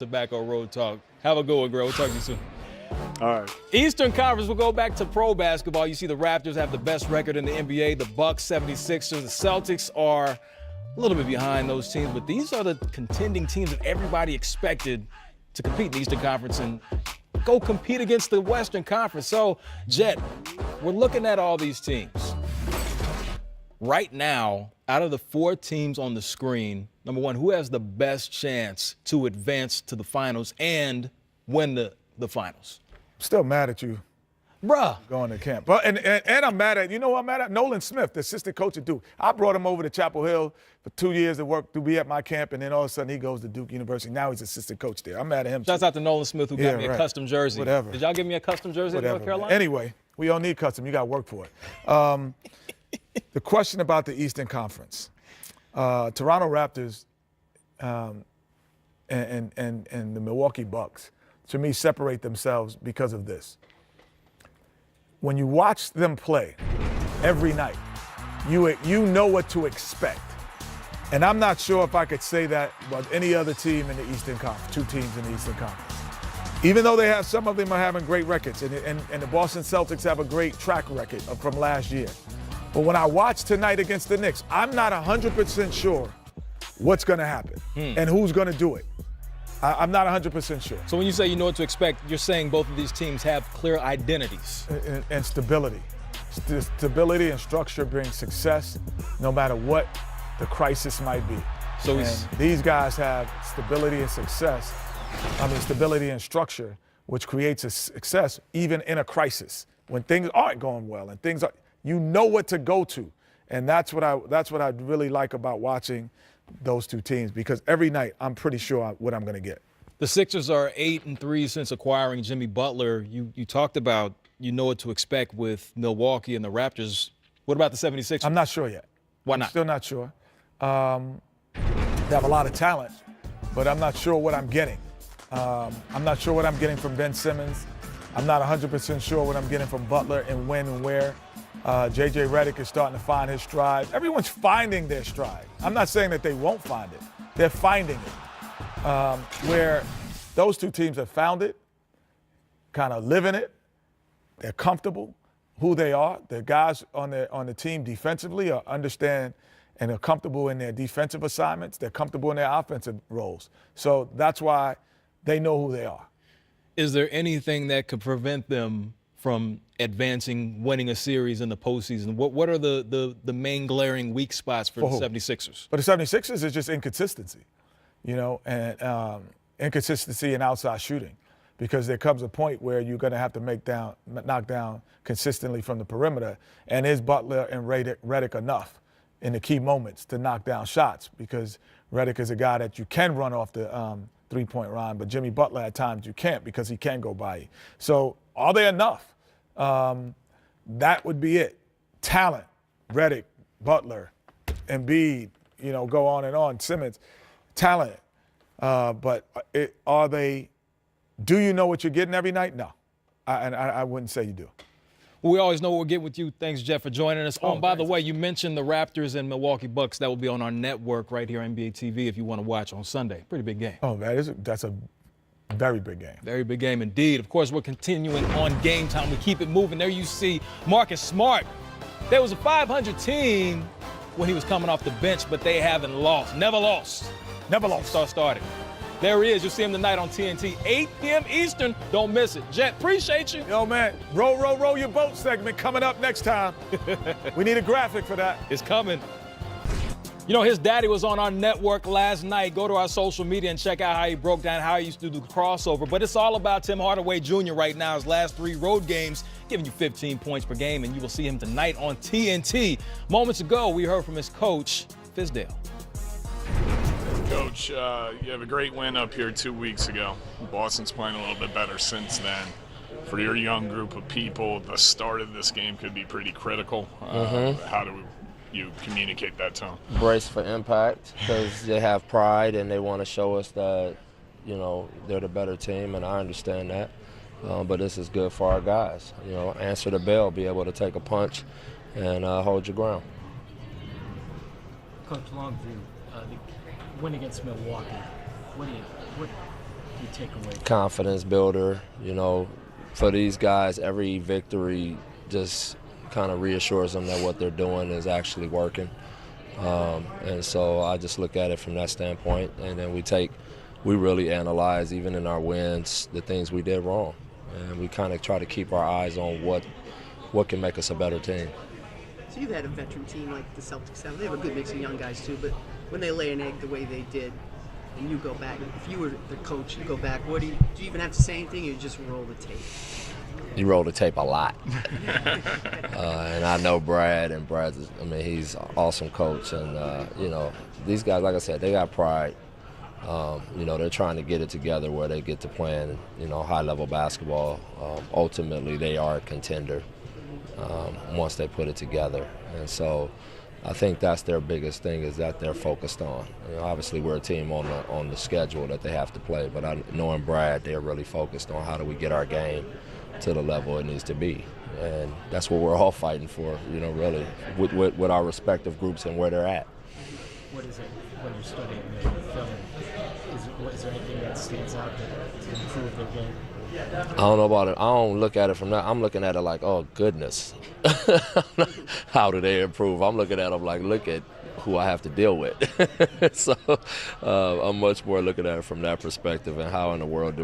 Tobacco Road Talk. Have a good one, girl. We'll talk to you soon. All right. Eastern Conference, we'll go back to pro basketball. You see the Raptors have the best record in the NBA. The Bucks, 76ers, the Celtics are a little bit behind those teams, but these are the contending teams that everybody expected to compete in the Eastern Conference and go compete against the Western Conference. So, Jet, we're looking at all these teams. Right now, out of the 4 teams on the screen, number one, who has the best chance to advance to the finals and win the finals? Still mad at you. Bruh. Going to camp. But and I'm mad at, you know what I'm mad at? Nolan Smith, the assistant coach at Duke. I brought him over to Chapel Hill for 2 years to be at my camp, and then all of a sudden he goes to Duke University. Now he's assistant coach there. I'm mad at him. Shouts out to Nolan Smith who got me a custom jersey. Whatever. Did y'all give me a custom jersey in North Carolina? Anyway, we don't need custom. You got to work for it. The question about the Eastern Conference. Toronto Raptors and the Milwaukee Bucks, to me, separate themselves because of this. When you watch them play every night, you know what to expect. And I'm not sure if I could say that about any other team in the Eastern Conference, 2 teams in the Eastern Conference. Even though some of them are having great records, and the Boston Celtics have a great track record from last year. But when I watch tonight against the Knicks, I'm not 100% sure what's going to happen and who's going to do it. I'm not 100% sure. So when you say you know what to expect, you're saying both of these teams have clear identities. And stability. Stability and structure bring success no matter what the crisis might be. So these guys have stability and success. Stability and structure, which creates a success even in a crisis. When things aren't going well and things are, you know what to go to. And that's what I really like about watching those 2 teams, because every night I'm pretty sure what I'm going to get. The Sixers are 8-3 since acquiring Jimmy Butler. You talked about you know what to expect with Milwaukee and the Raptors. What about the 76ers? I'm not sure yet. Why not? I'm still not sure. They have a lot of talent, but I'm not sure what I'm getting. I'm not sure what I'm getting from Ben Simmons. I'm not 100% sure what I'm getting from Butler and when and where. J.J. Redick is starting to find his stride. Everyone's finding their stride. I'm not saying that they won't find it. They're finding it. Where those 2 teams have found it, kind of living it, they're comfortable who they are. The guys on the team defensively understand and are comfortable in their defensive assignments. They're comfortable in their offensive roles. So that's why they know who they are. Is there anything that could prevent them from advancing, winning a series in the postseason? What are the main glaring weak spots for the 76ers? For the 76ers, it's just inconsistency, and inconsistency in outside shooting, because there comes a point where you're going to have to knock down consistently from the perimeter, and is Butler and Redick enough in the key moments to knock down shots? Because Redick is a guy that you can run off the three-point line, but Jimmy Butler at times you can't, because he can go by you. So are they enough? That would be it. Talent, Redick, Butler, Embiid, go on and on, Simmons, talent. But are they, do you know what you're getting every night? No. I wouldn't say you do. Well, we always know what we're getting with you. Thanks, Jeff, for joining us. By the way, you mentioned the Raptors and Milwaukee Bucks. That will be on our network right here on NBA TV if you want to watch on Sunday. Pretty big game. Oh, that's a very big game. Very big game indeed. Of course, we're continuing on Game Time. We keep it moving. There you see Marcus Smart. There was a 500 team when he was coming off the bench, but they haven't lost. Never lost. Never lost. Started. There he is. You'll see him tonight on TNT, 8 p.m. Eastern. Don't miss it. Jet, appreciate you. Yo, man, row your boat segment coming up next time. We need a graphic for that. It's coming. His daddy was on our network last night. Go to our social media and check out how he broke down how he used to do the crossover. But it's all about Tim Hardaway Jr. right now. His last 3 road games, giving you 15 points per game, and you will see him tonight on TNT. Moments ago, we heard from his coach, Fizdale. Coach, you have a great win up here 2 weeks ago. Boston's playing a little bit better since then. For your young group of people, the start of this game could be pretty critical. How do you communicate that to them? Brace for impact, because they have pride and they want to show us that, they're the better team, and I understand that. But this is good for our guys. Answer the bell, be able to take a punch and hold your ground. Coach Longview, the win against Milwaukee, can Confidence builder. You know, for these guys, every victory just kind of reassures them that what they're doing is actually working. And so I just look at it from that standpoint, and then we really analyze, even in our wins, the things we did wrong. And we kind of try to keep our eyes on what can make us a better team. So you've had a veteran team like the Celtics have. They have a good mix of young guys too, but when they lay an egg the way they did, and you go back, if you were the coach, you go back, do you even have to say anything, or you just roll the tape? You roll the tape a lot. And I know Brad, and he's an awesome coach. And, you know, these guys, like I said, they got pride. You know, they're trying to get it together where they get to playing, you know, high-level basketball. Ultimately, they are a contender once they put it together. And so I think that's their biggest thing, is that they're focused on. You know, obviously, we're a team on the schedule that they have to play, but knowing Brad, they're really focused on how do we get our game to the level it needs to be. And that's what we're all fighting for, you know, really, with our respective groups and where they're at. What is it when you're studying the film? Is there anything that stands out to improve their game? I don't know about it. I don't look at it from that. I'm looking at it like, oh, goodness. How do they improve? I'm looking at them like, look at who I have to deal with. So I'm much more looking at it from that perspective, and how in the world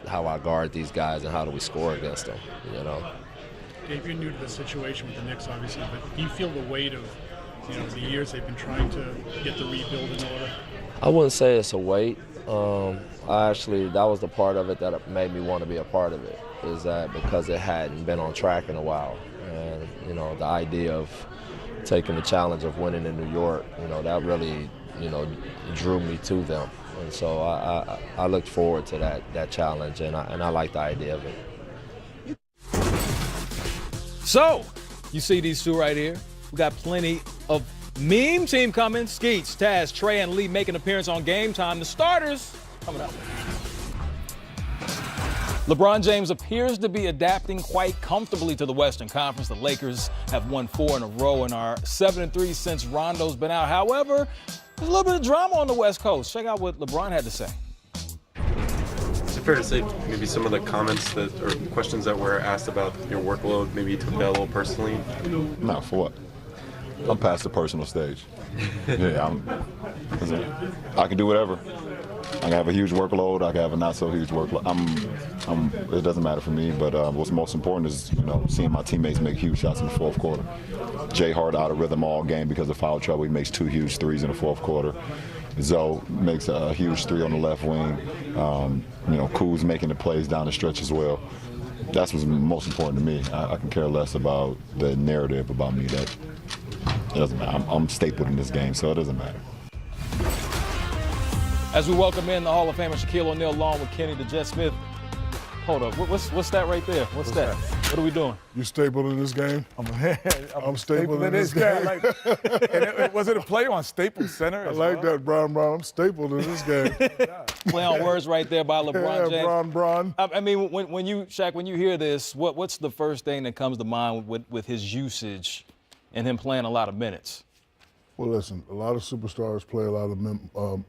how I guard these guys, and how do we score against them, you know. Dave, you're new to the situation with the Knicks, obviously, but do you feel the weight of, you know, the years they've been trying to get the rebuild in order? I wouldn't say it's a weight. That was the part of it that made me want to be a part of it, is that because it hadn't been on track in a while. And, you know, the idea of taking the challenge of winning in New York, you know, that really, you know, drew me to them. And so I looked forward to that challenge, and I like the idea of it. So, you see these two right here. We got plenty of meme team coming. Skeets, Taz, Trey, and Lee making an appearance on Game Time. The starters coming up. LeBron James appears to be adapting quite comfortably to the Western Conference. The Lakers have won 4 in a row and are 7-3 since Rondo's been out. However, there's a little bit of drama on the West Coast. Check out what LeBron had to say. Is it fair to say maybe some of the comments or questions that were asked about your workload, maybe you took that a little personally? No, for what? I'm past the personal stage. Yeah, I can do whatever. I can have a huge workload. I can have a not so huge workload. It doesn't matter for me. But what's most important is, you know, seeing my teammates make huge shots in the fourth quarter. Jay Hart out of rhythm all game because of foul trouble. He makes 2 huge threes in the fourth quarter. Zoe makes a huge 3 on the left wing. You know, Kuz making the plays down the stretch as well. That's what's most important to me. I can care less about the narrative about me. That it doesn't matter. I'm stapled in this game, so it doesn't matter. As we welcome in the Hall of Famer Shaquille O'Neal along with Kenny the Jet Smith. Hold up, what's that right there? What's that? What are we doing? You stapled in this game? I'm stapled in this game. Was it a play on Staples Center? I like that, Brown. I'm stapled in this game. Play on words right there by LeBron James. Bron. I mean, when you hear this, what's the first thing that comes to mind with his usage and him playing a lot of minutes? Well, listen, a lot of superstars play a lot of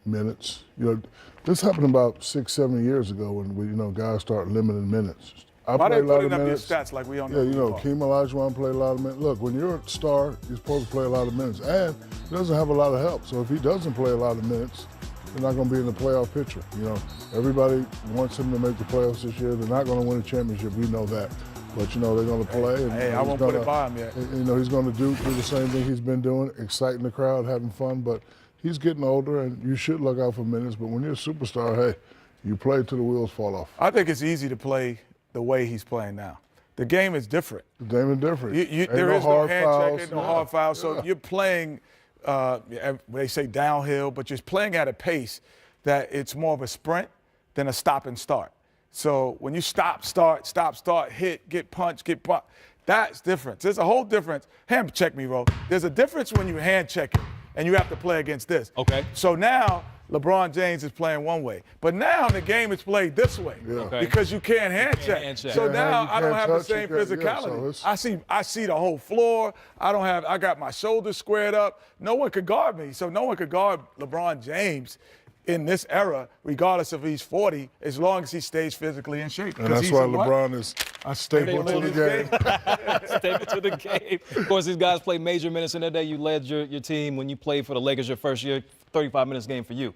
minutes. You know, this happened about 6-7 years ago when guys start limiting minutes. Why they putting up these stats like we don't know? Yeah, you know, Keem Olajuwon played a lot of minutes. Look, when you're a star, you're supposed to play a lot of minutes, and he doesn't have a lot of help. So if he doesn't play a lot of minutes, they're not going to be in the playoff picture. You know, everybody wants him to make the playoffs this year. They're not going to win a championship. We know that. But, you know, they're going to play. I won't put it by him yet. You know, he's going to do the same thing he's been doing, exciting the crowd, having fun. But he's getting older, and you should look out for minutes. But when you're a superstar, hey, you play till the wheels fall off. I think it's easy to play the way he's playing now. The game is different. The game is different. There is no hand checking, no hard fouls. So you're playing, they say downhill, but you're playing at a pace that it's more of a sprint than a stop and start. So when you stop, start, hit, get punched, that's different. There's a whole difference. Hand check me, bro. There's a difference when you hand check it and you have to play against this. Okay. So now LeBron James is playing one way. But now the game is played this way because you can't hand check. So now I don't have the same physicality. I see the whole floor. I got my shoulders squared up. No one could guard me. So no one could guard LeBron James in this era, regardless if he's 40, as long as he stays physically in shape. And that's why LeBron is a staple to the game. Staple to the game. Of course, these guys play major minutes in their day. You led your team when you played for the Lakers your first year, 35 minutes game for you.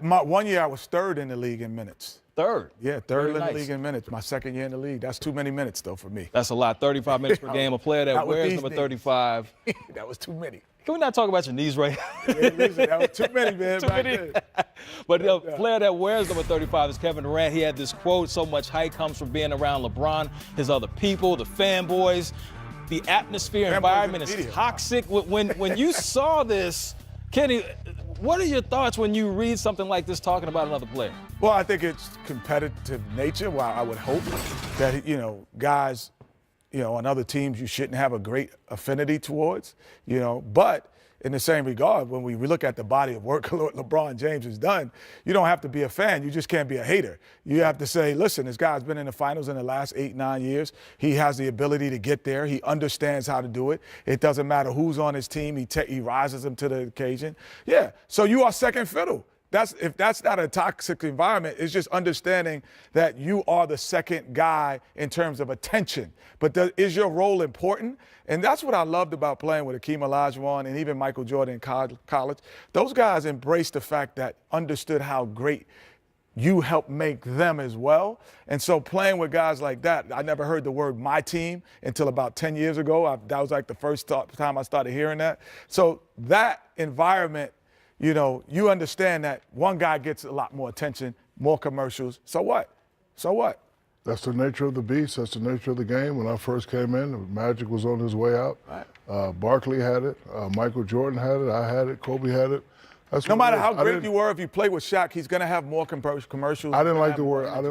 My 1 year, I was third in the league in minutes. Third? Yeah, third Very in the nice. league in minutes. My second year in the league. That's too many minutes, though, for me. That's a lot. 35 minutes per game. A player that Not with wears these number knees. 35. That was too many. Can we not talk about your knees right now? Yeah, listen, that was too many, man. Too back many. then. But the player that wears number 35 is Kevin Durant. He had this quote, so much hype comes from being around LeBron, his other people, the fanboys. The atmosphere, environment is toxic. When you saw this, Kenny, what are your thoughts when you read something like this talking about another player? Well, I think it's competitive nature. Well, I would hope that, guys, on other teams you shouldn't have a great affinity towards, But in the same regard, when we look at the body of work LeBron James has done, you don't have to be a fan. You just can't be a hater. You have to say, listen, this guy's been in the finals in the last 8, 9 years. He has the ability to get there. He understands how to do it. It doesn't matter who's on his team. He rises them to the occasion. Yeah, so you are second fiddle. If that's not a toxic environment, it's just understanding that you are the second guy in terms of attention. But is your role important? And that's what I loved about playing with Hakeem Olajuwon and even Michael Jordan in college. Those guys embraced the fact that understood how great you helped make them as well. And so playing with guys like that, I never heard the word my team until about 10 years ago. That was like the first time I started hearing that. So that environment, you understand that one guy gets a lot more attention, more commercials. So what? So what? That's the nature of the beast. That's the nature of the game. When I first came in, Magic was on his way out. Right. Barkley had it. Michael Jordan had it. I had it. Kobe had it. That's no what matter it is. how great you were, if you play with Shaq, he's going to have more commercials. I didn't like the word. I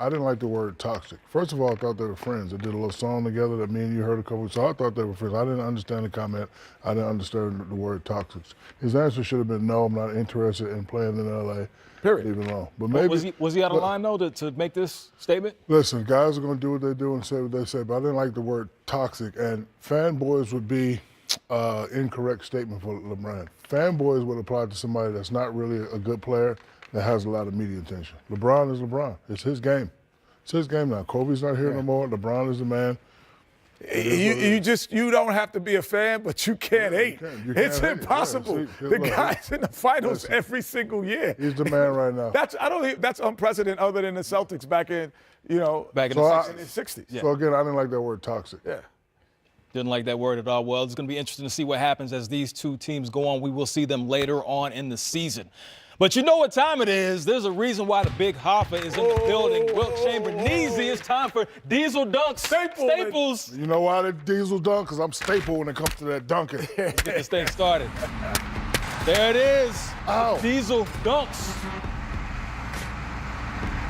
didn't like the word toxic. First of all, I thought they were friends. They did a little song together that me and you heard a couple. So I thought they were friends. I didn't understand the comment. I didn't understand the word toxic. His answer should have been no. I'm not interested in playing in LA. Period. Leave it alone. But maybe was he out of line though to make this statement? Listen, guys are going to do what they do and say what they say. But I didn't like the word toxic. And fanboys would be incorrect statement for LeBron. Fanboys would apply to somebody that's not really a good player that has a lot of media attention. LeBron is LeBron. It's his game. It's his game now. Kobe's not here no more. LeBron is the man. You don't have to be a fan, but you can't hate. It's hate. impossible. Yeah, see, the guy's in the finals every single year. He's the man right now. That's unprecedented other than the Celtics back in the 60s. Yeah. So again, I didn't like that word toxic. Yeah. Didn't like that word at all. Well, it's going to be interesting to see what happens as these two teams go on. We will see them later on in the season. But you know what time it is. There's a reason why the Big Hoffa is in the building. Wilt Chamberlain, it's time for Diesel Dunks. Staples. You know why the Diesel dunk? Because I'm staple when it comes to that dunking. Get this thing started. There it is. Ow. Diesel Dunks.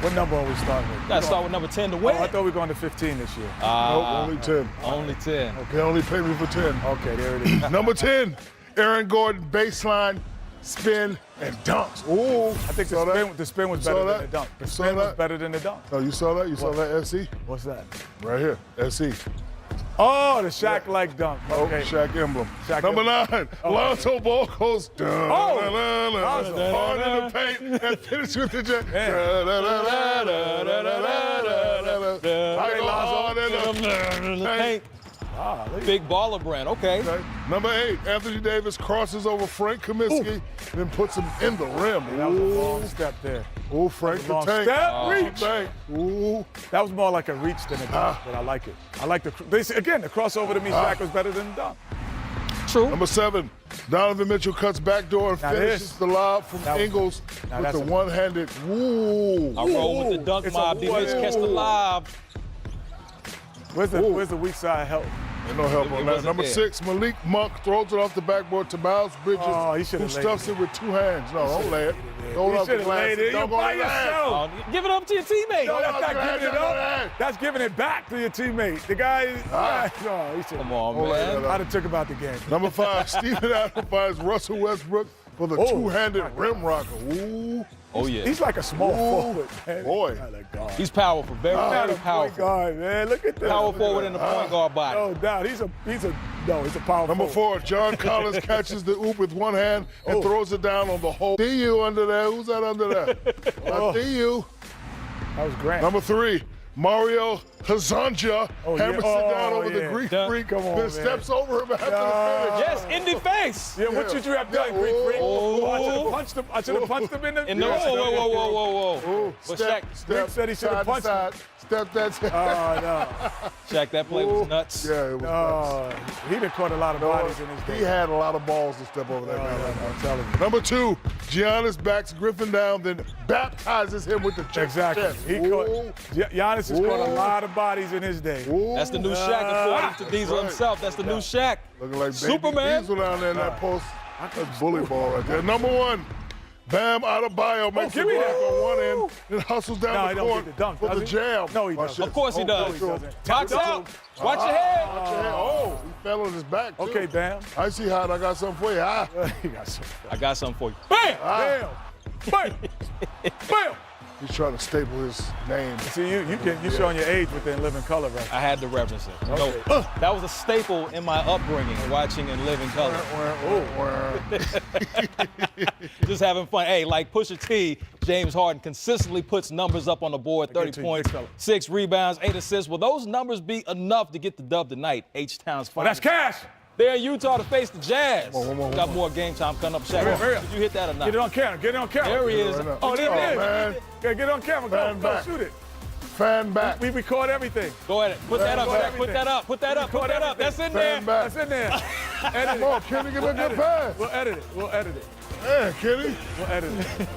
What number are we starting with? Got to start with number 10 to win. I thought we were going to 15 this year. Nope, only 10. Only 10. Okay, only pay me for 10. Okay, there it is. Number 10, Aaron Gordon, baseline, spin, and dunks. Ooh. I think the spin was better than the dunk. The spin was better than the dunk. No, you saw that? You saw that, SC? What's that? Right here, SC. Oh, the Shaq-like dunk. Okay. Shaq emblem. Shaq Number emblem. 9, Lonzo Ball goes down. Lonzo. Hard in the paint and finish with the jet. Hard in the paint. Big baller brand. Okay. Number 8, Anthony Davis crosses over Frank Kaminsky, then puts him in the rim. That was a long step there. Ooh, Frank the Long Tank. step, reach. Ooh. That was more like a reach than a dunk, but I like it. I like the crossover to me, Shaq was better than the dunk. True. Number 7, Donovan Mitchell cuts backdoor and finishes the lob from Ingles with the one-handed. Ooh. I roll with the dunk mob. D-Mitch catch the lob. Where's the weak side help? Ain't no help on that. Number 6, Malik Monk throws it off the backboard to Miles Bridges, who stuffs it with 2 hands. No, don't lay it. Throw it off the glass. Don't by yourself. Give it up to your teammate. No, that's not giving it up. That's giving it back to your teammate. The guy, he should. Come on, man. I'd have took about the game. Number 5, Steven Adams finds Russell Westbrook for the 2-handed rim rocker. Ooh. Oh, yeah. He's like a small forward, man. Boy. He's powerful, very Not a powerful. point guard, man. Look at that. Power forward in the point guard body. No doubt. He's a power Number forward. 4, John Collins catches the oop with one hand and throws it down on the hole. See you under there. Who's that under there? I see you. That was Grant. Number 3, Mario Hazanja hammers it down over the Greek freak, Come on, then man. steps over him after the finish. Yes, in defense. Yeah, what should you have done, Greek freak? Oh. I should have punched him in the. Whoa. But Shaq, Greek said he should have punched him. Step that. Oh, no. Shaq, that play was nuts. Yeah, it was nuts. He done caught a lot of bodies in his day. He had a lot of balls to step over that guy. I'm telling you. Number 2, Giannis backs Griffin down, then baptizes him with the chest. Exactly. He caught. Giannis has caught a lot of bodies in his day. That's the new Shaq, according to Diesel himself. That's the new Shaq. Looking like Superman. Baby Diesel down there in that post. That's bully ball right there. Number 1, Bam Adebayo makes give a me block that. on one end, then hustles down No, the he don't court get the dunk, for the does he? jam. No, he doesn't. Of course he No, does. he doesn't. Box out. Watch your head. Oh, he fell on his back, too. Okay, Bam. I see how I got something for you. He got some. I got something for you. Bam! Bam! Bam! Bam! He's trying to staple his name. See, you're showing your age within Living Color, right? I had to reference it. You know, that was a staple in my upbringing, watching in living color. Just having fun. Hey, like Pusha T, James Harden consistently puts numbers up on the board, 30 points, 6 rebounds, 8 assists. Will those numbers be enough to get the dub tonight? H-Town's Oh, that's cash. They're in Utah to face the Jazz. One Got more game time coming up. Shaq, Hurry up. did you hit that or not? Get it on camera. Get it on camera. There he is. Right now. Oh, there it is. man. Yeah, get it on camera. Fan Go back. shoot it. Fan back. We record everything. Go ahead. Put that up. Record Shaq. Put everything. that up. Put that up. Put that up. That's in there. Fan back. That's in there. Edit Come on, Kenny, give me a good pass. We'll edit it. We'll edit it. Man, Kenny. We'll edit it.